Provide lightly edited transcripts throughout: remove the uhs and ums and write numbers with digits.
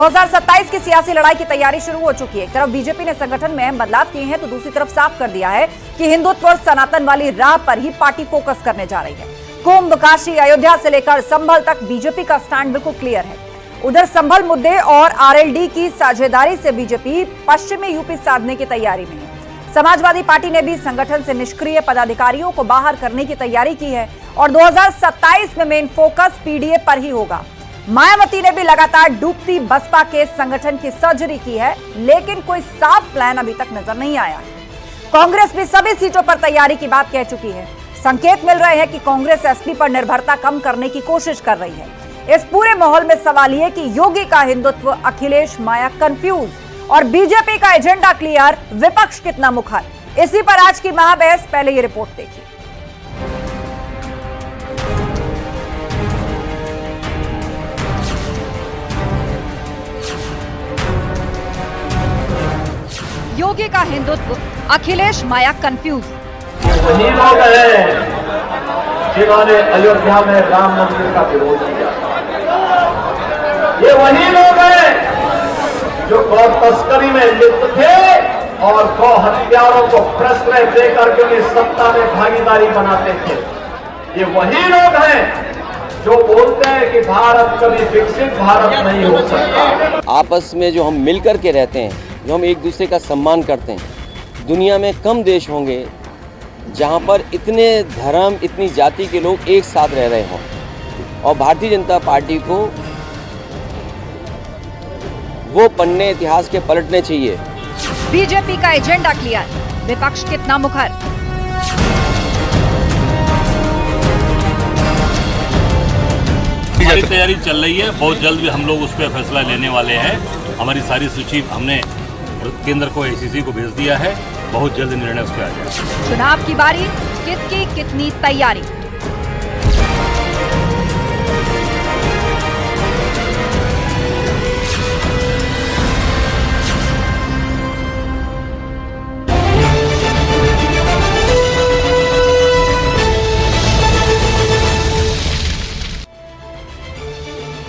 2027 की सियासी लड़ाई की तैयारी शुरू हो चुकी है। एक तरफ बीजेपी ने संगठन में अहम बदलाव किए हैं तो दूसरी तरफ साफ कर दिया है कि हिंदुत्व और सनातन वाली राह पर ही पार्टी फोकस करने जा रही है। कुंभ, काशी, अयोध्या से लेकर संभल तक बीजेपी का स्टैंड बिल्कुल क्लियर है। उधर संभल मुद्दे और आरएलडी की साझेदारी से बीजेपी पश्चिमी यूपी साधने की तैयारी में है। समाजवादी पार्टी ने भी संगठन से निष्क्रिय पदाधिकारियों को बाहर करने की तैयारी की है और 2027 में मेन फोकस पीडीए पर ही होगा। मायावती ने भी लगातार डूबती बसपा के संगठन की सर्जरी की है, लेकिन कोई साफ प्लान अभी तक नजर नहीं आया है। कांग्रेस भी सभी सीटों पर तैयारी की बात कह चुकी है। संकेत मिल रहे हैं कि कांग्रेस एसपी पर निर्भरता कम करने की कोशिश कर रही है। इस पूरे माहौल में सवाल यह कि योगी का हिंदुत्व, अखिलेश माया कंफ्यूज और बीजेपी का एजेंडा क्लियर, विपक्ष कितना मुखर। इसी पर आज की महाबहस। पहले ये रिपोर्ट देखिए। योगी का हिंदुत्व, अखिलेश माया कंफ्यूज। वही लोग हैं जिन्होंने अयोध्या में राम मंदिर का विरोध किया। ये वही लोग हैं जो गौ तस्करी में लिप्त थे और गौ हत्यारों को प्रश्रय देकर के उन्हें सत्ता में भागीदारी बनाते थे। ये वही लोग हैं जो बोलते हैं कि भारत कभी विकसित भारत नहीं हो सकता। आपस में जो हम मिलकर के रहते हैं, जो हम एक दूसरे का सम्मान करते हैं, दुनिया में कम देश होंगे जहां पर इतने धर्म, इतनी जाति के लोग एक साथ रह रहे हों। और भारतीय जनता पार्टी को वो पन्ने इतिहास के पलटने चाहिए। बीजेपी का एजेंडा क्लियर, विपक्ष कितना मुखर। हमारी तैयारी चल रही है, बहुत जल्द भी हम लोग उस पर फैसला लेने वाले हैं। हमारी सारी सूची हमने केंद्र को, एसीसी को भेज दिया है। बहुत जल्द निर्णय उस पर आ जाएगा। चुनाव की बारी, किसकी कितनी तैयारी।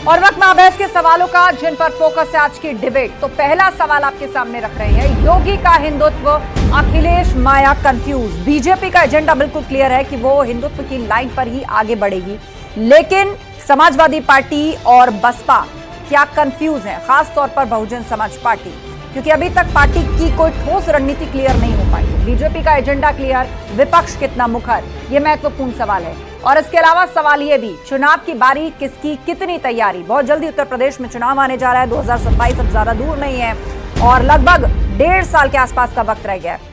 और वक्त महाबहस के सवालों का, जिन पर फोकस है आज की डिबेट। तो पहला सवाल आपके सामने रख रहे हैं, योगी का हिंदुत्व, अखिलेश माया कंफ्यूज। बीजेपी का एजेंडा बिल्कुल क्लियर है कि वो हिंदुत्व की लाइन पर ही आगे बढ़ेगी, लेकिन समाजवादी पार्टी और बसपा क्या कंफ्यूज है, खास तौर पर बहुजन समाज पार्टी, क्योंकि अभी तक पार्टी की कोई ठोस रणनीति क्लियर नहीं हो पाई। बीजेपी का एजेंडा क्लियर, विपक्ष कितना मुखर, यह महत्वपूर्ण सवाल है। और इसके अलावा सवाल ये भी, चुनाव की बारी, किसकी कितनी तैयारी। बहुत जल्दी उत्तर प्रदेश में चुनाव आने जा रहा है। 2027 अब ज्यादा दूर नहीं है और लगभग 1.5 साल के आसपास का वक्त रह गया है।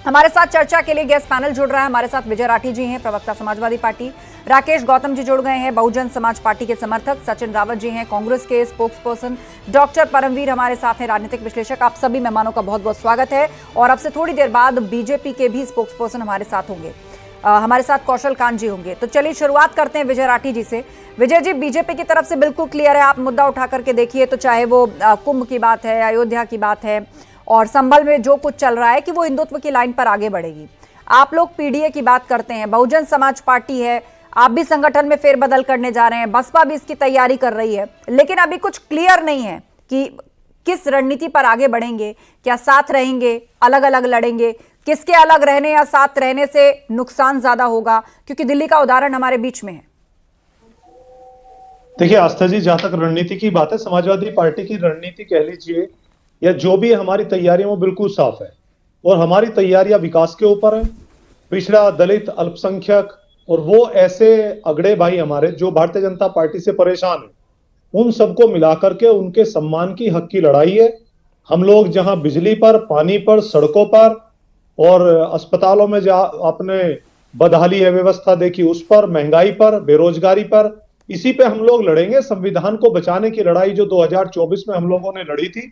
हमारे साथ चर्चा के लिए गेस्ट पैनल जुड़ रहा है। हमारे साथ विजय राठी जी हैं, प्रवक्ता समाजवादी पार्टी। राकेश गौतम जी जुड़ गए हैं, बहुजन समाज पार्टी के समर्थक। सचिन रावत जी हैं, कांग्रेस के स्पोक्स पर्सन। डॉक्टर परमवीर हमारे साथ हैं, राजनीतिक विश्लेषक। आप सभी मेहमानों का बहुत बहुत स्वागत है। और अब से थोड़ी देर बाद बीजेपी के भी स्पोक्स पर्सन हमारे साथ होंगे। हमारे साथ कौशल कांत जी होंगे। तो चलिए शुरुआत करते हैं विजय राठी जी से। विजय जी, बीजेपी की तरफ से बिल्कुल क्लियर है, आप मुद्दा उठा करके देखिए तो चाहे वो कुंभ की बात है, अयोध्या की बात है और संभल में जो कुछ चल रहा है कि वो हिंदुत्व की लाइन पर आगे बढ़ेगी। आप लोग पीडीए की बात करते हैं, बहुजन समाज पार्टी है, आप भी संगठन में फेरबदल करने जा रहे हैं, बसपा भी इसकी तैयारी कर रही है, लेकिन अभी कुछ क्लियर नहीं है कि किस रणनीति पर आगे बढ़ेंगे। क्या साथ रहेंगे, अलग अलग लड़ेंगे, किसके अलग रहने या साथ रहने से नुकसान ज्यादा होगा, क्योंकि दिल्ली का उदाहरण हमारे बीच में है। देखिए आस्था जी, जहां तक रणनीति की बात है, समाजवादी पार्टी की रणनीति कह लीजिए या जो भी हमारी तैयारियां, वो बिल्कुल साफ है। और हमारी तैयारियां विकास के ऊपर है, पिछड़ा, दलित, अल्पसंख्यक और वो ऐसे अगड़े भाई हमारे जो भारतीय जनता पार्टी से परेशान है, उन सबको मिलाकर के उनके सम्मान की, हक की लड़ाई है। हम लोग जहां बिजली पर, पानी पर, सड़कों पर और अस्पतालों में जहां आपने बदहाली है व्यवस्था देखी, उस पर, महंगाई पर, बेरोजगारी पर, इसी पे हम लोग लड़ेंगे। संविधान को बचाने की लड़ाई जो 2024 में हम लोगों ने लड़ी थी,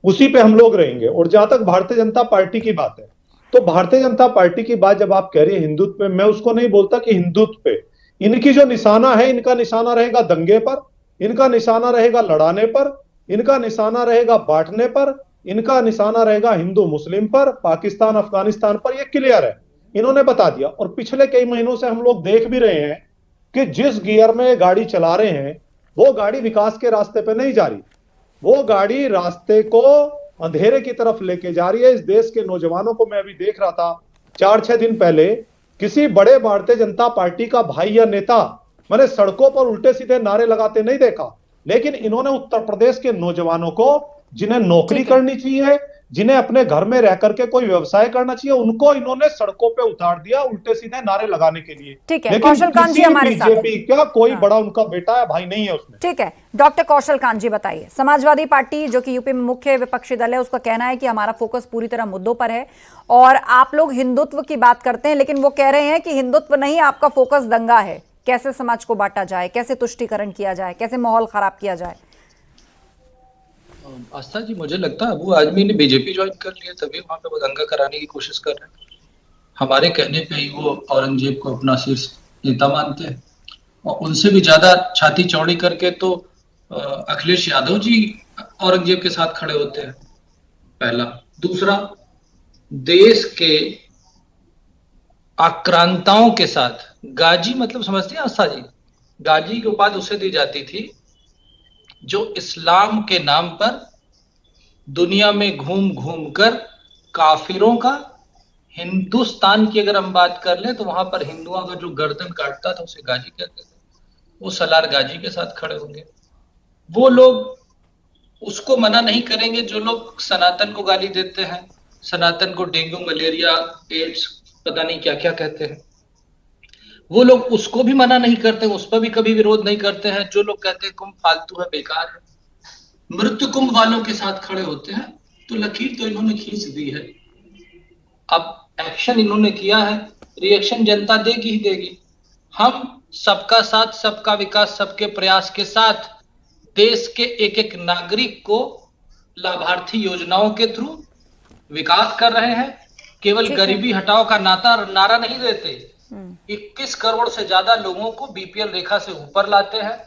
उसी पे हम लोग रहेंगे। और जहां तक भारतीय जनता पार्टी की बात है, तो भारतीय जनता पार्टी की बात जब आप कह रही है हिंदुत्व पे, मैं उसको नहीं बोलता कि हिंदुत्व पे। इनकी जो निशाना है, इनका निशाना रहेगा दंगे पर, इनका निशाना रहेगा लड़ाने पर, इनका निशाना रहेगा बांटने पर, इनका निशाना रहेगा हिंदू मुस्लिम पर, पाकिस्तान अफगानिस्तान पर। ये क्लियर है, इन्होंने बता दिया। और पिछले कई महीनों से हम लोग देख भी रहे हैं कि जिस गियर में गाड़ी चला रहे हैं, वो गाड़ी विकास के रास्ते पे नहीं जा रही। वो गाड़ी रास्ते को अंधेरे की तरफ लेके जा रही है। इस देश के नौजवानों को मैं अभी देख रहा था 4-6 दिन पहले, किसी बड़े भारतीय जनता पार्टी का भाई या नेता मैंने सड़कों पर उल्टे सीधे नारे लगाते नहीं देखा, लेकिन इन्होंने उत्तर प्रदेश के नौजवानों को, जिन्हें नौकरी करनी चाहिए, जिन्हें अपने घर में रह करके कोई व्यवसाय करना चाहिए, उनको इन्होंने सड़कों पे उतार दिया उल्टे सीधे नारे लगाने के लिए। ठीक है, लेकिन कौशल कांत जी हमारे साथ बीजेपी क्या कोई बड़ा उनका बेटा या भाई नहीं है उसमें। ठीक है, डॉक्टर कौशल कांत जी बताइए, समाजवादी पार्टी जो कि यूपी में मुख्य विपक्षी दल है, उसका कहना है कि हमारा फोकस पूरी तरह मुद्दों पर है और आप लोग हिंदुत्व की बात करते हैं, लेकिन वो कह रहे हैं कि हिंदुत्व नहीं, आपका फोकस दंगा है। कैसे समाज को बांटा जाए, कैसे तुष्टीकरण किया जाए, कैसे माहौल खराब किया जाए? आस्था जी, मुझे लगता है अबू आजमी ने बीजेपी ज्वाइन कर लिया, तभी वहां पे वो दंगा कराने की कोशिश कर रहे हैं। हमारे कहने पे ही वो औरंगजेब को अपना शीर्ष नेता मानते हैं और उनसे भी ज्यादा छाती चौड़ी करके तो अखिलेश यादव जी औरंगजेब के साथ खड़े होते हैं, पहला। दूसरा, देश के आक्रांताओं के साथ गाजी, मतलब समझते हैं आस्था जी, गाजी की उपाधि उसे दी जाती थी जो इस्लाम के नाम पर दुनिया में घूम घूम कर काफिरों का, हिंदुस्तान की अगर हम बात कर ले तो वहां पर हिंदुओं का जो गर्दन काटता था उसे गाजी कहते थे। वो सलार गाजी के साथ खड़े होंगे। वो लोग उसको मना नहीं करेंगे जो लोग सनातन को गाली देते हैं, सनातन को डेंगू, मलेरिया, एड्स, पता नहीं क्या क्या कहते हैं। वो लोग उसको भी मना नहीं करते, उस पर भी कभी विरोध नहीं करते हैं। जो लोग कहते हैं कुंभ फालतू है, बेकार है, मृत्यु कुंभ वालों के साथ खड़े होते हैं। तो लकीर तो इन्होंने खींच दी है, अब एक्शन इन्होंने किया है, रिएक्शन जनता देगी ही देगी। हम सबका साथ, सबका विकास, सबके प्रयास के साथ देश के एक एक नागरिक को लाभार्थी योजनाओं के थ्रू विकास कर रहे हैं। केवल गरीबी हटाओ का नारा नहीं देते, 21 करोड़ से ज्यादा लोगों को बीपीएल रेखा से ऊपर लाते हैं।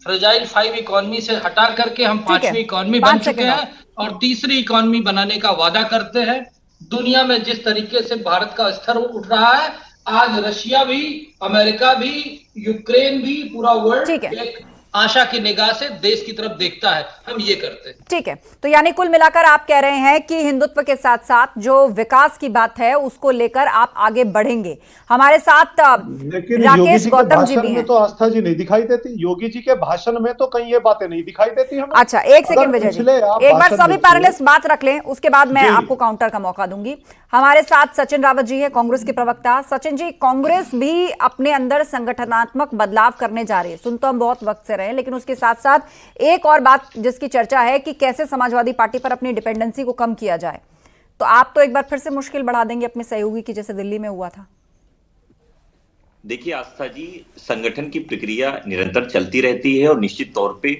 फ्रेजाइल 5 इकोनॉमी से हटा करके हम 5वीं इकोनॉमी बन चुके हैं और तीसरी इकोनॉमी बनाने का वादा करते हैं। दुनिया में जिस तरीके से भारत का स्तर उठ रहा है, आज रशिया भी, अमेरिका भी, यूक्रेन भी, पूरा वर्ल्ड एक आशा की निगाह से देश की तरफ देखता है। हम ये करते हैं। ठीक है, तो यानी कुल मिलाकर आप कह रहे हैं कि हिंदुत्व के साथ साथ जो विकास की बात है उसको लेकर आप आगे बढ़ेंगे। हमारे साथ राकेश गौतम जी भी हैं। तो आस्था जी नहीं दिखाई देती, योगी जी के भाषण में तो कहीं ये बातें नहीं दिखाई देती हमें। अच्छा, एक सेकंड विजय जी, एक बार सभी पैनलिस्ट बात रख लें, उसके बाद मैं आपको काउंटर का मौका दूंगी। हमारे साथ सचिन रावत जी है, कांग्रेस के प्रवक्ता। सचिन जी, कांग्रेस भी अपने अंदर संगठनात्मक बदलाव करने जा रही है, सुन तो हम बहुत वक्त से रहे, लेकिन उसके साथ साथ एक और बात जिसकी चर्चा है कि कैसे समाजवादी पार्टी पर अपनी डिपेंडेंसी को कम किया जाए। तो आप तो एक बार फिर से मुश्किल बढ़ा देंगे अपने सहयोगी की, जैसे दिल्ली में हुआ था। देखिए आस्था जी, संगठन की प्रक्रिया निरंतर चलती रहती है और निश्चित तौर पे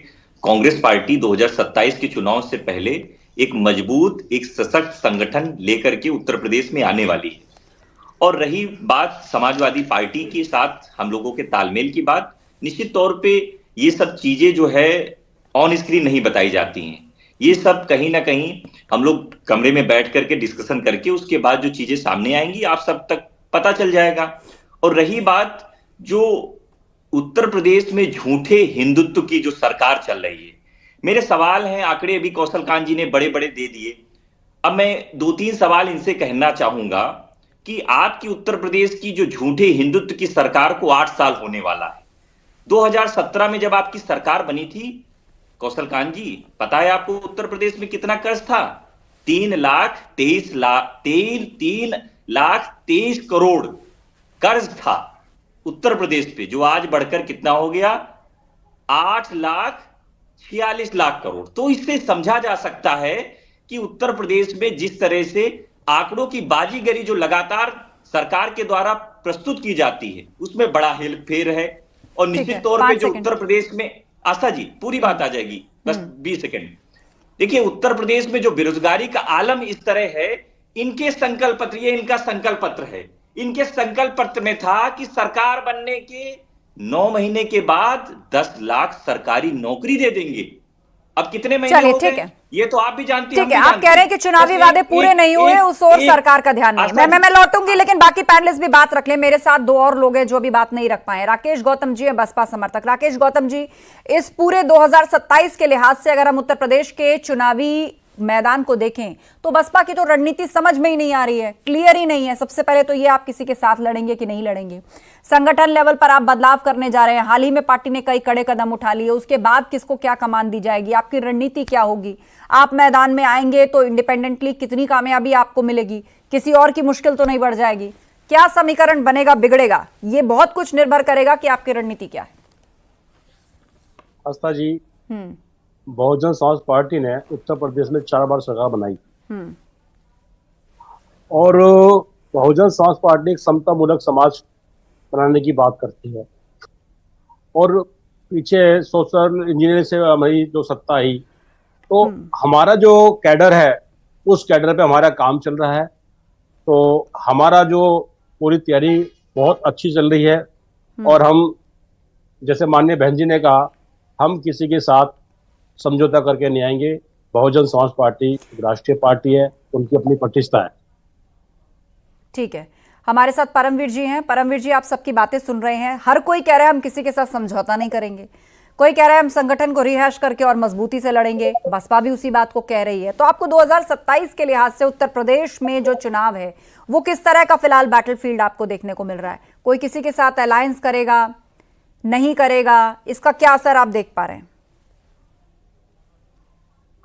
कांग्रेस पार्टी 2027 के चुनाव से पहले एक मजबूत, एक सशक्त संगठन लेकर के उत्तर प्रदेश में आने वाली है। और रही बात समाजवादी पार्टी के साथ हम लोगों के तालमेल की बात, निश्चित तौर पे ये सब चीजें जो है ऑन स्क्रीन नहीं बताई जाती हैं। ये सब कहीं ना कहीं हम लोग कमरे में बैठ करके डिस्कशन करके उसके बाद जो चीजें सामने आएंगी आप सब तक पता चल जाएगा। और रही बात जो उत्तर प्रदेश में झूठे हिंदुत्व की जो सरकार चल रही है, मेरे सवाल हैं, आंकड़े अभी कौशल कांत जी ने बड़े बड़े दे दिए। अब मैं 2-3 सवाल इनसे कहना चाहूंगा कि आपकी उत्तर प्रदेश की जो झूठे हिंदुत्व की सरकार को 8 साल होने वाला है। 2017 में जब आपकी सरकार बनी थी कौशल कांत जी, पता है आपको उत्तर प्रदेश में कितना कर्ज था? 3,23 करोड़ कर्ज था उत्तर प्रदेश पे, जो आज बढ़कर कितना हो गया? 8,46,00,000 करोड़। तो इससे समझा जा सकता है कि उत्तर प्रदेश में जिस तरह से आंकड़ों की बाजीगरी जो लगातार सरकार के द्वारा प्रस्तुत की जाती है उसमें बड़ा हेरफेर है। और निश्चित तौर पे जो उत्तर प्रदेश में, आस्था जी पूरी बात आ जाएगी, बस 20 सेकंड। देखिए उत्तर प्रदेश में जो बेरोजगारी का आलम इस तरह है, इनके संकल्प पत्र, ये इनका संकल्प पत्र है, इनके संकल्प पत्र में था कि सरकार बनने के 9 महीने के बाद 10 लाख सरकारी नौकरी दे देंगे। अब कितने महीने चलिए हो ठीक गए है, ये तो आप भी जानती हैं, ठीक है। आप कह रहे हैं कि चुनावी वादे पूरे नहीं हुए, उस ओर सरकार का ध्यान नहीं है। मैं लौटूंगी, लेकिन बाकी पैनलिस्ट भी बात रख लें। मेरे साथ दो और लोग हैं जो अभी बात नहीं रख पाए। राकेश गौतम जी है, बसपा समर्थक। राकेश गौतम जी, इस पूरे 2027 के लिहाज से अगर हम उत्तर प्रदेश के चुनावी मैदान को देखें तो बसपा की तो रणनीति समझ में ही नहीं आ रही है, क्लियर ही नहीं है। सबसे पहले तो ये, आप किसी के साथ लड़ेंगे कि नहीं लड़ेंगे? संगठन लेवल पर आप बदलाव करने जा रहे हैं, हाल ही में पार्टी ने कई कड़े कदम उठा लिए, उसके बाद किसको क्या कमान दी जाएगी? आपकी रणनीति क्या होगी? आप मैदान में आएंगे तो इंडिपेंडेंटली कितनी कामयाबी आपको मिलेगी? किसी और की मुश्किल तो नहीं बढ़ जाएगी? क्या समीकरण बनेगा, बिगड़ेगा? ये बहुत कुछ निर्भर करेगा कि आपकी रणनीति क्या है। आस्था जी, बहुजन समाज पार्टी ने उत्तर प्रदेश में 4 बार सरकार बनाई और बहुजन समाज पार्टी एक समता मूलक समाज बनाने की बात करती है और पीछे सोशल इंजीनियरिंग से हमारी जो सत्ता आई, तो हमारा जो कैडर है उस कैडर पे हमारा काम चल रहा है। तो हमारा जो पूरी तैयारी बहुत अच्छी चल रही है और हम, जैसे माननीय बहन जी ने कहा, हम किसी के साथ समझौता करके नहीं आएंगे। बहुजन समाज पार्टी राष्ट्रीय पार्टी है, उनकी अपनी प्रतिष्ठा है। ठीक है, हमारे साथ परमवीर जी हैं। परमवीर जी, आप सबकी बातें सुन रहे हैं। हर कोई कह रहा है हम किसी के साथ समझौता नहीं करेंगे, कोई कह रहा है हम संगठन को रिहैश करके और मजबूती से लड़ेंगे, बसपा भी उसी बात को कह रही है। तो आपको 2027 के लिहाज से उत्तर प्रदेश में जो चुनाव है वो किस तरह का फिलहाल बैटलफील्ड आपको देखने को मिल रहा है? कोई किसी के साथ अलायंस करेगा, नहीं करेगा, इसका क्या असर आप देख पा रहे हैं?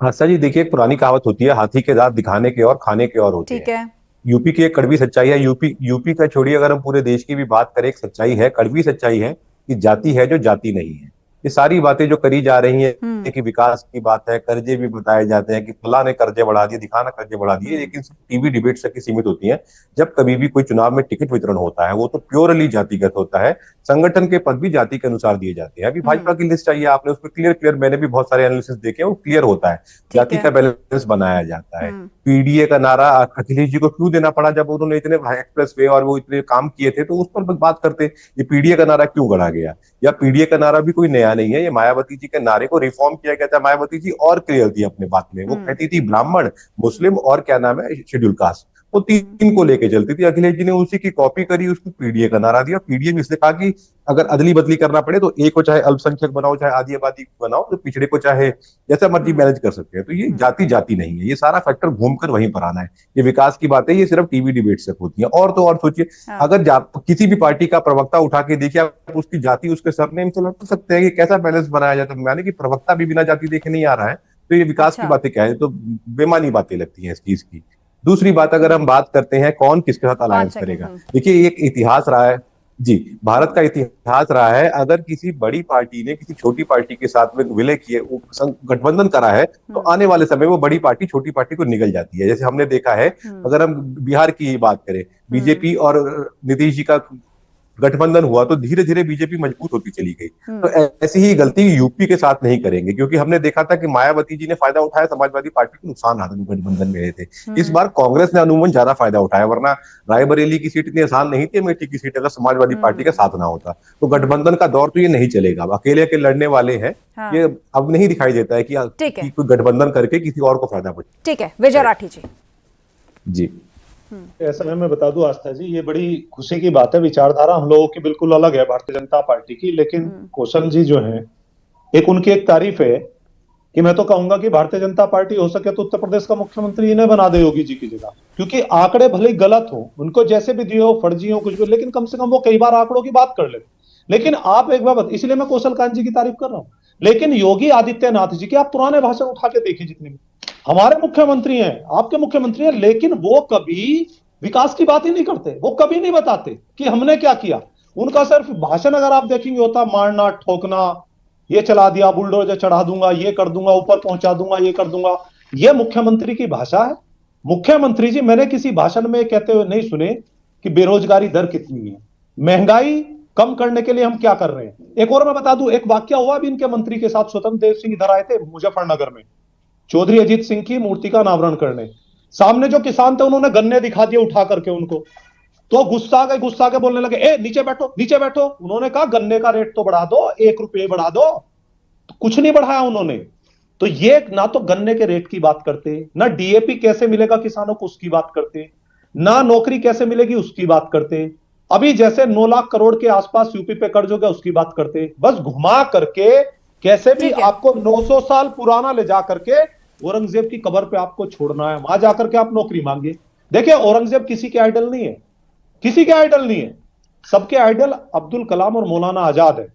हाँ सर जी, देखिए, एक पुरानी कहावत होती है, हाथी के दांत दिखाने के और खाने के और होते हैं। ठीक है, यूपी की एक कड़वी सच्चाई है। यूपी का छोड़िए, अगर हम पूरे देश की भी बात करें, एक सच्चाई है, कड़वी सच्चाई है कि जाति है जो जाति नहीं है। ये सारी बातें जो करी जा रही हैं कि विकास की बात है, कर्जे भी बताए जाते हैं कि फला ने कर्जे बढ़ा दिए, दिखाना कर्जे बढ़ा दिए, लेकिन टीवी डिबेट तक सीमित होती है। जब कभी भी कोई चुनाव में टिकट वितरण होता है वो तो प्योरली जातिगत होता है। संगठन के पद भी जाति के अनुसार दिए जाते हैं। अभी भाजपा की लिस्ट चाहिए आपने, उसमें क्लियर, मैंने भी बहुत सारे एनालिसिस देखे, वो क्लियर होता है, जाति का बैलेंस बनाया जाता है। पीडीए का नारा अखिलेश जी को क्यों देना पड़ा? जब उन्होंने इतने एक्सप्रेस वे और वो इतने काम किए थे तो उस पर बात करते, ये पीडीए का नारा क्यों गढ़ा गया? या पीडीए का नारा भी कोई नया नहीं है, ये मायावती जी के नारे को रिफॉर्म किया गया था। मायावती जी और क्लियर थी अपने बात में, वो कहती थी ब्राह्मण, मुस्लिम और क्या नाम है, शेड्यूल कास्ट, वो तीन को लेके चलती थी। अखिलेश जी ने उसी की कॉपी करी, उसको पीडीए का नारा दिया। पीडीए में इसने कहा कि अगर अदली बदली करना पड़े तो एक को चाहे अल्पसंख्यक बनाओ, चाहे आदिवासी बनाओ, तो पिछड़े को चाहे जैसा मर्जी मैनेज कर सकते हैं। तो ये जाति नहीं है, ये सारा फैक्टर घूमकर वहीं पर आना है। ये विकास की बातें, ये सिर्फ टीवी डिबेट से होती है। और तो और सोचिए, अगर किसी भी पार्टी का प्रवक्ता उठा के देखिए, आप उसकी जाति उसके सरनेम से लग सकते हैं कि कैसा बैलेंस बनाया जाता है। यानी कि प्रवक्ता भी बिना जाति देखे नहीं आ रहा है, तो ये विकास की बातें क्या है? तो बेमानी बातें लगती हैं इस चीज की। दूसरी बात, अगर हम बात करते हैं कौन किसके साथ अलायंस करेगा, देखिए एक इतिहास रहा है जी, भारत का इतिहास रहा है। अगर किसी बड़ी पार्टी ने किसी छोटी पार्टी के साथ में विलय किए, गठबंधन करा है, तो आने वाले समय वो बड़ी पार्टी छोटी पार्टी को निगल जाती है। जैसे हमने देखा है, अगर हम बिहार की बात करें, बीजेपी और नीतीश जी का गठबंधन हुआ तो धीरे धीरे बीजेपी मजबूत होती चली गई। तो ऐसी ही गलती यूपी के साथ नहीं करेंगे, क्योंकि हमने देखा था कि मायावती जी ने फायदा उठाया, समाजवादी पार्टी को नुकसान रहा गठबंधन में रहे थे। इस बार कांग्रेस ने अमूमन ज्यादा फायदा उठाया, वरना रायबरेली की सीट इतनी आसान नहीं थी, अमेठी की सीट, अगर समाजवादी पार्टी का साथ ना होता। तो गठबंधन का दौर तो ये नहीं चलेगा, अकेले के लड़ने वाले हैं। ये अब नहीं दिखाई देता है कि कोई गठबंधन करके किसी और को फायदा पहुंचे। ठीक है, विजय राठी जी। ऐसा मैं बता दूं आस्था जी, ये बड़ी खुशी की बात है, विचारधारा हम लोगों की बिल्कुल अलग है भारतीय जनता पार्टी की। लेकिन कौशल जी जो है, एक उनकी एक तारीफ है कि मैं तो कहूंगा कि भारतीय जनता पार्टी हो सके तो उत्तर प्रदेश का मुख्यमंत्री इन्हें बना दे योगी जी की जगह, क्योंकि आंकड़े भले गलत हो, उनको जैसे भी दिए हो, फर्जी हो, कुछ भी, लेकिन कम से कम वो कई बार आंकड़ों की बात कर लेते। लेकिन आप एक बात, इसलिए मैं कौशल कांत जी की तारीफ कर रहा हूं, लेकिन योगी आदित्यनाथ जी के आप पुराने भाषण उठा के देखिए, जितने भी हमारे मुख्यमंत्री हैं, आपके मुख्यमंत्री हैं, लेकिन वो कभी विकास की बात ही नहीं करते, वो कभी नहीं बताते कि हमने क्या किया। उनका सिर्फ भाषण अगर आप देखेंगे होता मारना, ठोकना, ये चला दिया, बुलडोजर चढ़ा दूंगा, ये कर दूंगा, ऊपर पहुंचा दूंगा, ये कर दूंगा। ये मुख्यमंत्री की भाषा है। मुख्यमंत्री जी, मैंने किसी भाषण में कहते हुए नहीं सुने कि बेरोजगारी दर कितनी है, महंगाई कम करने के लिए हम क्या कर रहे हैं। एक और मैं बता दूं, एक वाक्य हुआ अभी इनके मंत्री के साथ, स्वतंत्र देव सिंह इधर आए थे मुजफ्फरनगर में, चौधरी अजीत सिंह की मूर्ति का अनावरण करने। सामने जो किसान थे उन्होंने गन्ने दिखा दिए उठा करके उनको, तो गुस्सा के बोलने लगे, ए नीचे बैठो, नीचे बैठो। उन्होंने कहा गन्ने का रेट तो बढ़ा दो, 1 रुपये बढ़ा दो। तो कुछ नहीं बढ़ाया उन्होंने। तो ये ना तो गन्ने के रेट की बात करते, ना डीएपी कैसे मिलेगा किसानों को उसकी बात करते, ना नौकरी कैसे मिलेगी उसकी बात करते, अभी जैसे 9 लाख करोड़ के आसपास यूपी पे कर्ज हो गया उसकी बात करते। बस घुमा करके कैसे भी आपको 900 साल पुराना ले जा करके औरंगजेब की कब्र पे आपको छोड़ना है, वहां जाकर के आप नौकरी मांगे। देखिए औरंगजेब किसी के आइडल नहीं है, किसी के आइडल नहीं है, सबके आइडल अब्दुल कलाम और मौलाना आजाद है।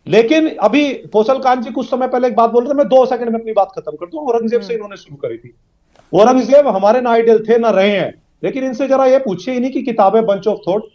लेकिन अभी कौशल कांत जी कुछ समय पहले एक बात बोल रहे थे, मैं 2 सेकंड में अपनी बात खत्म कर दूं। औरंगजेब से इन्होंने शुरू करी थी। औरंगजेब हमारे ना आइडल थे ना रहे हैं, लेकिन इनसे जरा ये पूछिए, इन्हीं की किताबें bunch of thought,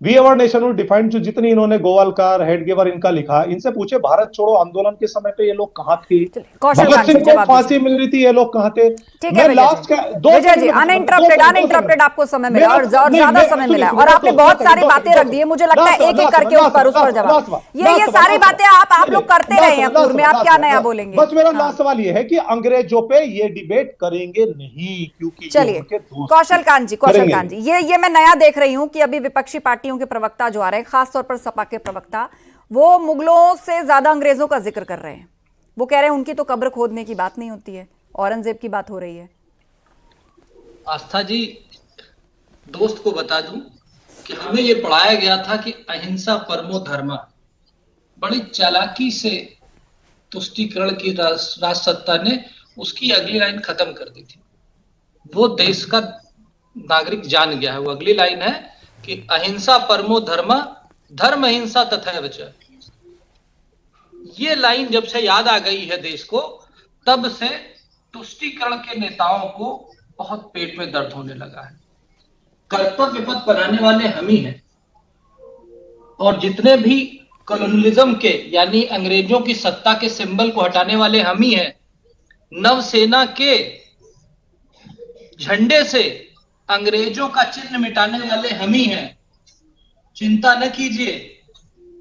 we our nation defined, जो जितनी इन्होंने गोवालकर, हेडगेवर इनका लिखा, इनसे पूछे भारत छोड़ो आंदोलन के समय पे ये लोग कहां थे, भगत सिंह को फांसी मिल रही थी, ये लोग कहां थे। मैं लास्ट का विजय जी अनइंटरप्टेड आपको समय मिला और ज्यादा समय मिला और आपने बहुत सारी बातें रख दी है, मुझे लगता है एक एक करके उस पर जवाब, ये सारी बातें आप लोग करते रहे हैं पूर्व में, आप क्या नया बोलेंगे? बस मेरा लास्ट सवाल ये है कि अंग्रेजों पे ये डिबेट करेंगे नहीं, क्योंकि चलिए कौशल कांत जी ये मैं नया देख रही हूं कि अभी विपक्षी पार्टियों के प्रवक्ता जो आ रहे हैं, खासतौर पर सपा के प्रवक्ता, वो मुगलों से ज्यादा अंग्रेजों का जिक्र कर रहे हैं। वो कह रहे हैं उनकी तो कब्र खोदने की बात नहीं होती है, औरंगजेब की बात हो रही है। आस्था जी, दोस्त को बता दूं कि हमें यह पढ़ाया गया था कि अहिंसा परमो धर्म, बड़ी चालाकी से तुष्टीकरण की राज सत्ता ने उसकी अगली लाइन खत्म कर दी थी। वो देश का नागरिक जान गया है, वो अगली लाइन है कि अहिंसा परमो धर्म, धर्म अहिंसा तथैव च। ये लाइन जब से याद आ गई है देश को, तब से तुष्टीकरण के नेताओं को बहुत पेट में दर्द होने लगा है। कर्तव्य पथ बनाने वाले हम ही हैं, और जितने भी कॉलोनियलिज्म के यानी अंग्रेजों की सत्ता के सिंबल को हटाने वाले हम ही हैं। नवसेना के झंडे से अंग्रेजों का चिन्ह मिटाने वाले हम ही हैं। चिंता न कीजिए,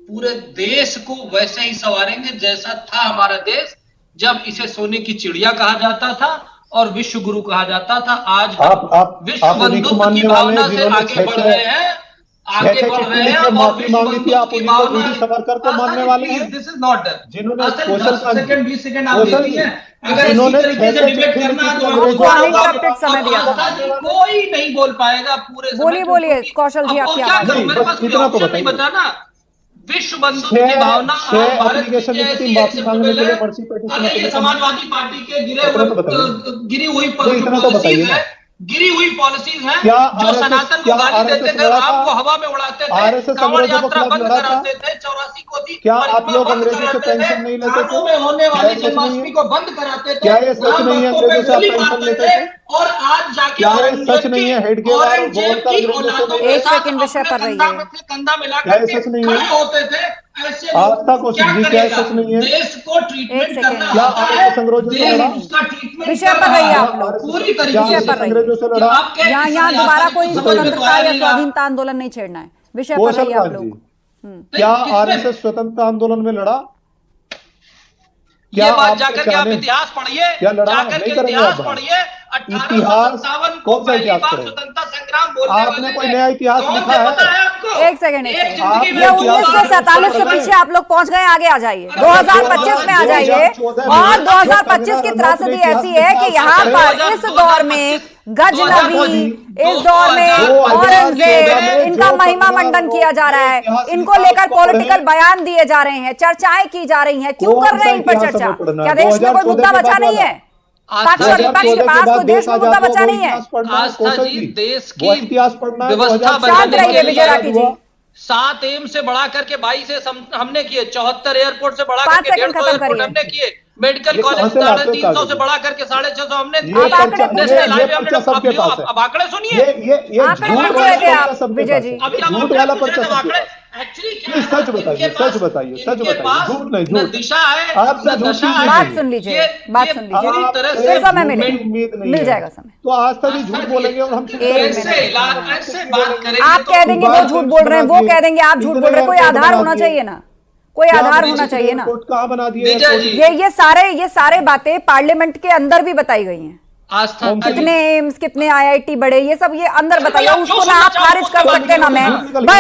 पूरे देश को वैसे ही संवारेंगे जैसा था हमारा देश जब इसे सोने की चिड़िया कहा जाता था और विश्व गुरु कहा जाता था। आज आप विश्व बंधुत्व की भावना से आगे बढ़ रहे हैं, आगे बढ़ रहे हैं और विश्व बंधुत्व की भावना मानने वाले हैं। This is not done. जिन्होंने 20 सेकंड आप देती हैं, अगर इसी तरीके से डिबेट करना है तो अनइंटरप्टेड समय दिया था, कोई नहीं बोल पाएगा पूरे। बोलिए कौशल जी, आप क्या मेरे पास कोई ऑप्शन नहीं बता ना। विश्व बंधुत्व की भावना अरे ये समाजवादी पार्टी के गिरी हुई पॉलिसीज है, गिरी हुई पॉलिसीज है जो सनातन को गाली देते थे, राम को हवा में उड़ाते थे, कांवड़ यात्रा बंद कराते थे, 84 को थी, क्या आप लोग अंग्रेजों से पेंशन नहीं लेते थे? में होने वाली जन्माष्टमी को बंद कराते थे, क्या ये सच नहीं है अंग्रेजों से आप पेंशन लेते थे? और आज जाके क्या ये सच नहीं है हेडगेवर और गोवलकर अंग्रेजों से? एक सेकंड विषय पर रही है, कंधा मिलाकर सच नहीं है? होते थे ऐसे आस्था को जी, क्या सच नहीं है? देश को ट्रीटमेंट करना क्या आता है, अंग्रेजों से लड़ा? उसका ट्रीटमेंट विषय पर रही है आप लोग, पूरी तरीके से अंग्रेजों से लड़ा? यहाँ दोबारा कोई स्वतंत्रता या स्वाधीनता आंदोलन नहीं छेड़ना है, विषय पर रही है आप लोग। क्या आरएसएस स्वतंत्रता आंदोलन में लड़ा? ये बात जाकर के आप इतिहास पढ़िए, जाकर के इतिहास पढ़िए। इतिहास कौन सा इतिहास पढ़े? स्वतंत्रता संग्राम बोलने आपने कोई नया इतिहास लिखा है? एक सेकंड, ये 1947 से पीछे आप लोग पहुंच गए, आगे आ जाइए, 2025 में आ जाइए। और 2025 की त्रासदी ऐसी है कि यहाँ पर इस दौर में गजनबी, इस दौर में औरंगजेब, इनका महिमा मंडन किया जा रहा है, इनको लेकर पॉलिटिकल बयान दिए जा रहे हैं, चर्चाएं की जा रही हैं। क्यों कर रहे हैं इन पर चर्चा? क्या देश में कोई मुद्दा बचा नहीं है? पक्ष और विपक्ष के पास कोई देश में मुद्दा बचा नहीं है। आस्था जी, देश की व्यवस्था शांत रहिए विजय राठी जी। 7 एम से बढ़ा करके 22 हमने किए, 74 एयरपोर्ट से बढ़ा करके 150 एयरपोर्ट हमने किए, मेडिकल कॉलेज 350 से बढ़ा करके 650 हमने अब आंकड़े सुनिए, विजय जी एक्चुअली सच बताइए, सच झूठ नहीं, झूठ दिशा है, आप बात सुन लीजिए, समय मिल जाएगा समय। तो आज तक ही झूठ बोलेंगे और हम ऐसे बात करेंगे, आप कह देंगे वो झूठ बोल रहे हैं, वो कह देंगे आप झूठ बोल रहे हैं, कोई आधार होना चाहिए ना, कोई आधार होना चाहिए ना। कहाँ बना दिए? ये सारे बातें पार्लियामेंट के अंदर भी बताई गई हैं। कितने एम्स, कितने आईआईटी बढ़े, ये सब ये अंदर बताइए, उसको ना आप खारिज कर सकते ना मैं।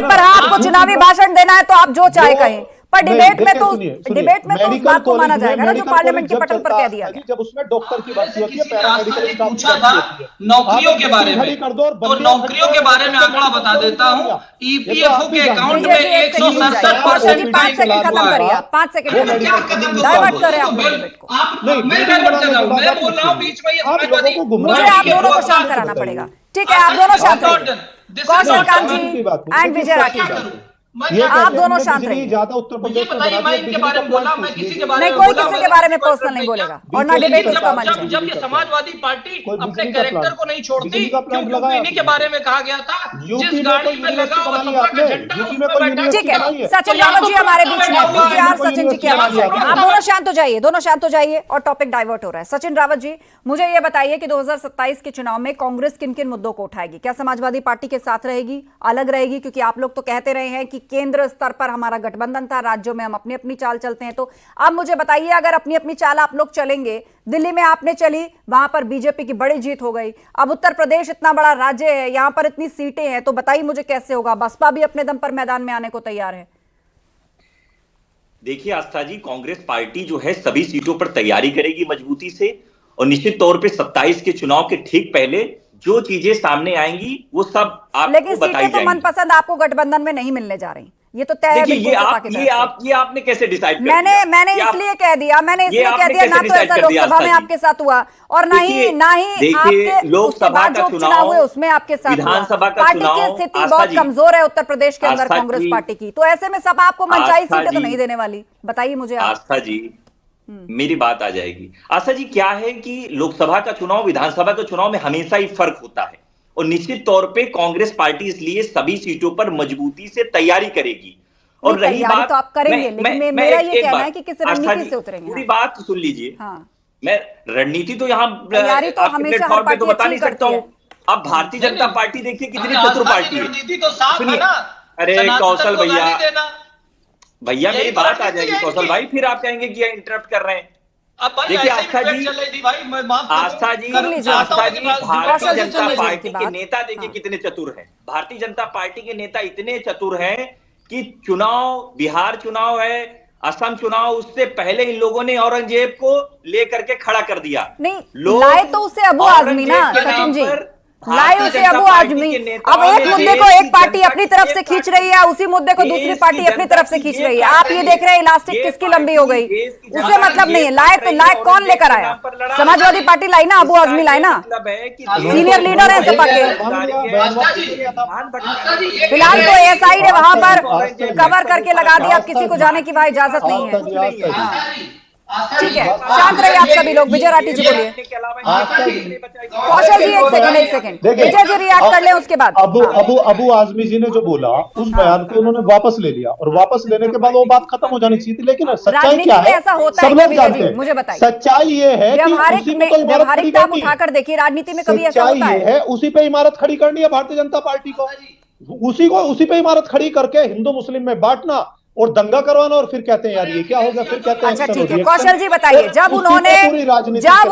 पर आपको चुनावी भाषण देना है तो आप जो चाहे कहें, पर डिबेट में देखिए, तो सुनिए, डिबेट में तो उस मेडिकल बात को माना कॉलेज में जाएगा ना जो मेडिकल पार्लियामेंट के कॉलेज पटल जब पर चलता कह दिया है गया। जब उसमें डॉक्टर की भर्ती होती है, किसी आस्था पैरामेडिकल ने स्टाफ की पूछा भर्ती था होती है। नौकरियों आप के बारे खड़ी में, कर दो और तो बंदियां नौकरियों खड़ी के कर बारे दो, में आंकड़ा मेडिकल बता कॉलेज देता में हूँ। दिया। ये तो ईपीएफओ आप भी के जानते अकाउंट हैं। विजय में जी एक सेकंड रुक जाइए, 167% कौशल जी 5 सेकंड क्रेडिट खत्म हुआ करिए है। आप, 5 सेकंड मैं खत्म क्या करिए, खत्म करूं? डाइवर्ट बोलो कर रहे हैं तो आप बोल। डिबेट को। आप नहीं, मैं वीडियो डाइवर्ट बनाने कर रहा के हूं, बाद मैं आप बोल रहा हूं सुनिए। बीच में ये आप लोगों समाजवादी को गुमराह मुझे आप करके दोनों को बात शांत करके कराना बताइए। पड़ेगा, ठीक है? आप दोनों शांत रहिए, कौशल कांत जी की बात नहीं, एंड विजय देखिए, राठी क्या जी, करूं? मैं ये क्या आप कहते हैं दोनों हमने शांत बिजली रहिए। ज्यादा उत्तर मुझे प्रदेश में बताइए, बना मैं दिया, इनके बिजली बारे का में प्लांट बोला, पूछ मैं किसी लीजिए। के बारे नहीं, में कोई बोला, किसी मैं के बारे में कोई पर्सनल ट्रक नहीं नहीं बोलेगा किया। और ना बिजली डिबेट का इसका जब प्लांट मंच जब है। जब ये समाजवादी पार्टी कोई अपने बिजली का कैरेक्टर प्लांट, को नहीं छोड़ती, बिजली का प्लांट क्योंकि लगाया इन्हीं के आपने। बारे में कहा गया था यूपी जिस में गाड़ी कोई में लगा यूनिवर्सिटी हुआ बना ली सपा का आपने, झंडा यूपी उसमें में कोई बैठा ठीक यूनिवर्सिटी है, बनाई है। सचिन तो यहाँ रावत तो जी हमारे प्रभुत्व बीच में, बैठा हुआ है। पीसीआर कोई सचिन जी की यूनिवर्सिटी आवाज बना आएगी। ली आप आपने। दोनों शांत हो जाइए, दोनों शांत हो जाइए और टॉपिक डाइवर्ट हो रहा है। सचिन रावत जी, मुझे ये बताइए कि 2027 के चुनाव में कांग्रेस किन किन मुद्दों को उठाएगी? क्या समाजवादी पार्टी के साथ रहेगी, अलग रहेगी? क्योंकि आप लोग तो कहते रहे हैं कि केंद्र स्तर पर हमारा गठबंधन था, राज्यों में हम अपनी अपनी चाल चलते हैं। तो अब मुझे बताइए, अगर अपनी अपनी चाल आप लोग चलेंगे, दिल्ली में आपने चली, वहां पर बीजेपी की बड़ी जीत हो गई, अब उत्तर प्रदेश इतना बड़ा राज्य है, यहां पर इतनी सीटें हैं, तो बताइए मुझे कैसे होगा? बसपा भी अपने दम पर मैदान में आने को तैयार है। देखिए आस्था जी, कांग्रेस पार्टी जो है सभी सीटों पर तैयारी करेगी मजबूती से, और निश्चित तौर पे 27 के चुनाव के ठीक पहले जो चीजें सामने आएंगी वो सब लेकिन आपको बताई सीटें तो जाएंगी। मनपसंद आपको गठबंधन में नहीं मिलने जा रही, ये तो तय है देखिए बिल्कुल सपा की तरफ से। ये आपने कैसे डिसाइड कर मैंने दिया? मैंने ये आप- इसलिए कह दिया, मैंने ये इसलिए कह आपने दिया, कैसे ना तो decide ऐसा कर दिया, लोकसभा में आस्था जी? आपके साथ हुआ और ना ही देखिए, आपके लोकसभा उसके बाद का जो उपचुनाव चुनाव, हुए उसमें आपके साथ हुआ। विधानसभा का पार्टी की चुनाव, स्थिति आस्था बहुत जी, कमजोर है उत्तर प्रदेश के अंदर आस्था कांग्रेस जी, पार्टी की, तो ऐसे में सपा आपको मनचाही आस्था सीटें तो जी, नहीं देने वाली। बताइए मुझे आप। आस्था जी, मेरी बात आ जाएगी। आस्था जी, क्या है कि लोकसभा का चुनाव विधानसभा के चुनाव में हमेशा ही फर्क होता है, और निश्चित तौर पे कांग्रेस पार्टी इसलिए सभी सीटों पर मजबूती से तैयारी करेगी। और नहीं, रही तैयारी बात, तो आप करेंगे, लेकिन मेरा ये कहना है कि किस रणनीति से उतरेंगे। पूरी बात सुन लीजिए। हाँ, मैं रणनीति तो यहाँ तैयारी तो आपके हमेशा हर प्लेटफॉर्म पे तो पार्टी बता अच्छी नहीं सकता करती हूँ। अब भारतीय जनता पार्टी देखिए कितनी अरे चतुर आस्था पार्टी जी, है। रणनीति तो साफ है सुनिए, ना। अरे सनातन कौशल को भैया, गाली देना। भैया मेरी यही तो बात आ रणनीति जाएगी। है कौशल इनकी। भाई फिर आप कहेंगे कि इंटरप्ट कर रहे हैं। अब भाई देखिए ऐसे ही आस्था डिबेट जी, चल रही थी भाई, मैं माफ करो। आस्था जी, सुन लीजिए। आस्था जी, कौशल भारतीय जी, सुन जनता लीजिए पार्टी इनकी के बात। नेता देखिए हाँ। कितने चतुर हैं। भारतीय जनता पार्टी के नेता इतने चतुर हैं कि चुनाव, बिहार चुनाव है, असम चुनाव, उससे पहले इन लोगों ने औरंगजेब को लेकर के खड़ा कर दिया। नहीं, लाए तो उसे अबू आजमी ना सचिन जी, लाए उसे अबू आजमी। अब एक मुद्दे को एक पार्टी अपनी तरफ से खींच रही है, उसी मुद्दे को दूसरी पार्टी अपनी तरफ से खींच रही है। आप ये देख रहे हैं इलास्टिक किसकी लंबी हो गई, उसे मतलब नहीं है। लाए तो लाए कौन लेकर आया? समाजवादी पार्टी लाई ना, अबू आजमी लाए ना, सीनियर लीडर है सपा के। फिलहाल तो एएसआई ने वहां पर कवर करके लगा दिया, अब किसी को जाने की वहां इजाजत नहीं है। ठीक है, शांत रहिए आप सभी लोग। विजय राठी जी बोलिए। कौशल जी एक सेकंड, विजय जी रिएक्ट कर ले उसके बाद। अबू आजमी जी ने जो बोला उस बयान को उन्होंने वापस ले लिया, और वापस लेने के बाद वो बात खत्म हो जानी चाहिए थी। लेकिन सच्चाई क्या है, ऐसा होता सब है लोग जानते हैं। मुझे बताइए, सच्चाई ये है कि उसी में तो इमारत खड़ी व्यवहारिकता करनी उठाकर देखिए, राजनीति में कभी ऐसा सच्चाई होता ये है, उसी पे इमारत खड़ी करनी है भारतीय जनता पार्टी को। उसी पे इमारत खड़ी करके हिंदू मुस्लिम में बांटना और दंगा करवाना, और फिर कहते हैं यार ये क्या हो गया, फिर कहते हैं अच्छा action ठीक और है, reaction। कौशल जी बताइए, जब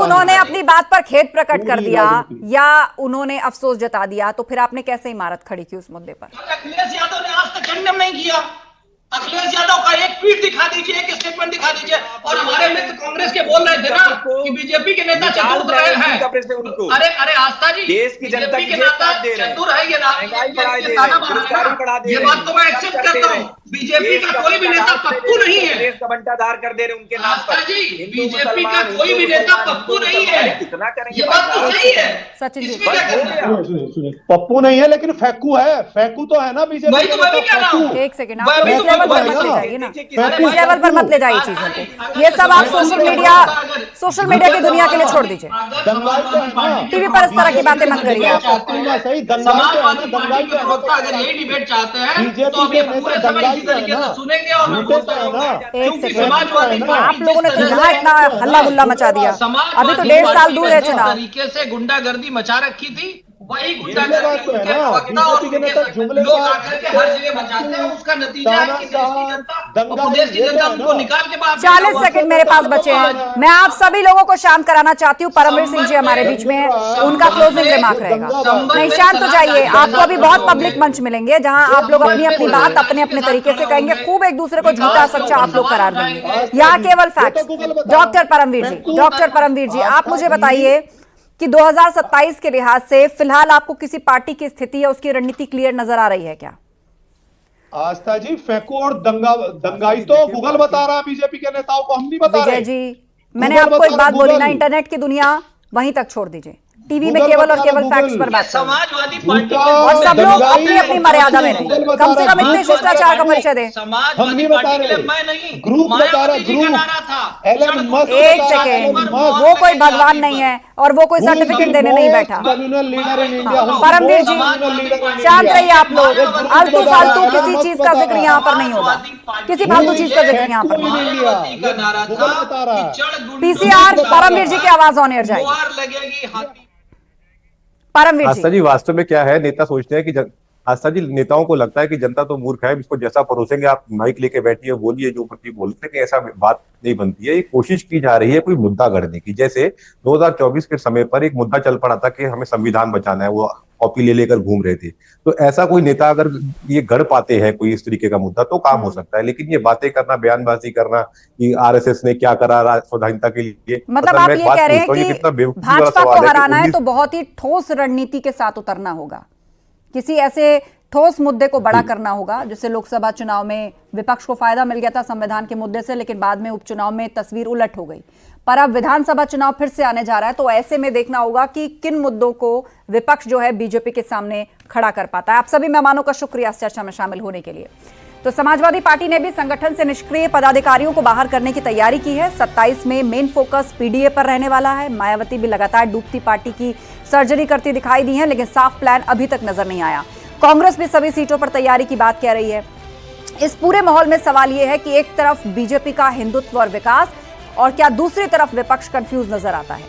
उन्होंने अपनी बात पर खेद प्रकट कर दिया या उन्होंने अफसोस जता दिया, तो फिर आपने कैसे इमारत खड़ी की उस मुद्दे पर? अखिलेश यादव ने आज तक कंडेम नहीं किया। अखिलेश यादव का एक ट्वीट दिखा दीजिए, एक स्टेटमेंट दिखा दीजिए। और हमारे मित्र कांग्रेस के बोल रहे थे ना कि बीजेपी के नेता चतुर रहे हैं। अरे आस्था जी, देश की जनता बीजेपी के नेता चतुर है, ये बात तो मैं एक्सेप्ट करता हूँ। बीजेपी का कोई भी नेता पप्पू नहीं है। देश का बंटाधार कर दे रहे उनके नाम पर। आस्था जी, बीजेपी का कोई भी नेता पप्पू नहीं है। कितना करेंगे? ये बात तो सही है। सचिन जी, इसमें क्या करना है? सुनिए, पप्पू नहीं है लेकिन फैक्कू है। फैक्कू तो है ना बीजेपी। वही तो मैं भी कह रहा हूँ। एक सेकंड, आप इस लेवल पर मत ले जाइए ना, इस लेवल पर मत ले जाइए चीजों को। ये सब आप सोशल मीडिया की दुनिया के लिए छोड़ दीजिए। टीवी पर इस तरह की बातें मत करिए आप। समाजवादी पार्टी के प्रवक्ता अगर यही डिबेट चाहते हैं तो अभी पूरे समय इसी तरीके से सुनेंगे और मैं बोलता रहूंगा। एक सेकंड, आप लोगों ने तो यहाँ इतना हल्ला गुल्ला मचा दिया, अभी तो 1.5 साल दूर है चुनाव। तरीके से गुंडागर्दी मचा रखी थी, वही ये बात तो है ना, बीजेपी के नेता जुमले लोग आकर के हर जगह बचाते हैं, उसका नतीजा है कि देश की जनता और प्रदेश की जनता उनको निकाल के बाहर 40 सेकंड मेरे पास बचे हैं। मैं आप सभी लोगों को शांत कराना चाहती हूँ। परमवीर सिंह जी हमारे बीच में हैं, उनका क्लोजिंग रिमार्क रहेगा। नहीं, शांत हो जाइए। आपको अभी बहुत पब्लिक मंच मिलेंगे जहां आप लोग अपनी अपनी बात अपने अपने तरीके से कहेंगे, खूब एक दूसरे को झूठा सच्चा आप लोग करार देंगे। यहाँ केवल फैक्ट्स। डॉक्टर परमवीर जी, आप मुझे बताइए कि 2027 के लिहाज से फिलहाल आपको किसी पार्टी की स्थिति या उसकी रणनीति क्लियर नजर आ रही है क्या? आस्था जी, फेंको और दंगाई तो गूगल बता रहा है बीजेपी के नेताओं को, हम नहीं बता रहे। विजय जी, मैंने आपको एक बात बोली ना, इंटरनेट की दुनिया वहीं तक छोड़ दीजिए। टीवी में केवल और केवल फैक्ट्स पर बात करें समाजवादी पार्टी और सब लोग अपनी अपनी मर्यादा में रहें। कम से कम इतने शिष्टाचार का परिचय दें। समाजवादी पार्टी के लिए मैं नहीं, ग्रुप बता रहा, ग्रुप। एक सेकेंड, वो कोई भगवान नहीं है और वो कोई सर्टिफिकेट देने नहीं बैठा। परमवीर जी, शांत रहिए आप लोग। आलतू फालतू किसी चीज का जिक्र यहाँ पर नहीं होगा, किसी फालतू चीज का जिक्र यहाँ पर नहीं। पीसीआर, परमवीर जी की आवाज ऑन एयर जाएगी। परमवीर आस्था जी, वास्तव में क्या है, नेता सोचते हैं कि आस्था जी, नेताओं को लगता है कि जनता तो मूर्ख है, इसको जैसा परोसेंगे आप माइक लेके बैठिए, बोलिए जो प्रति बोलते हैं, कि ऐसा बात नहीं बनती है। ये कोशिश की जा रही है कोई मुद्दा गढ़ने की। जैसे 2024 के समय पर एक मुद्दा चल पड़ा था कि हमें संविधान बचाना है, वो कॉपी ले लेकर घूम रहे थे। तो ऐसा कोई नेता अगर ये गढ़ पाते हैं कोई इस तरीके का मुद्दा तो काम हो सकता है, लेकिन ये बातें करना, बयानबाजी करना कि आरएसएस ने क्या करा स्वाधीनता के लिए, मतलब आप ये कह रहे हैं कि भाजपा को हराना है तो बहुत ही ठोस रणनीति के साथ उतरना होगा, किसी ऐसे ठोस मुद्दे को बड़ा करना होगा। जैसे लोकसभा चुनाव में विपक्ष को फायदा मिल गया था संविधान के मुद्दे से, लेकिन बाद में उपचुनाव में तस्वीर उलट हो गई। पर अब विधानसभा चुनाव फिर से आने जा रहा है, तो ऐसे में देखना होगा कि किन मुद्दों को विपक्ष जो है बीजेपी के सामने खड़ा कर पाता है। आप सभी मेहमानों का शुक्रिया इस चर्चा में शामिल होने के लिए। तो समाजवादी पार्टी ने भी संगठन से निष्क्रिय पदाधिकारियों को बाहर करने की तैयारी की है। 27 में मेन फोकस पीडीए पर रहने वाला है। मायावती भी लगातार डूबती पार्टी की सर्जरी करती दिखाई दी है, लेकिन साफ प्लान अभी तक नजर नहीं आया। कांग्रेस भी सभी सीटों पर तैयारी की बात कह रही है। इस पूरे माहौल में सवाल यह है कि एक तरफ बीजेपी का हिंदुत्व और विकास, और क्या दूसरी तरफ विपक्ष कंफ्यूज नजर आता है।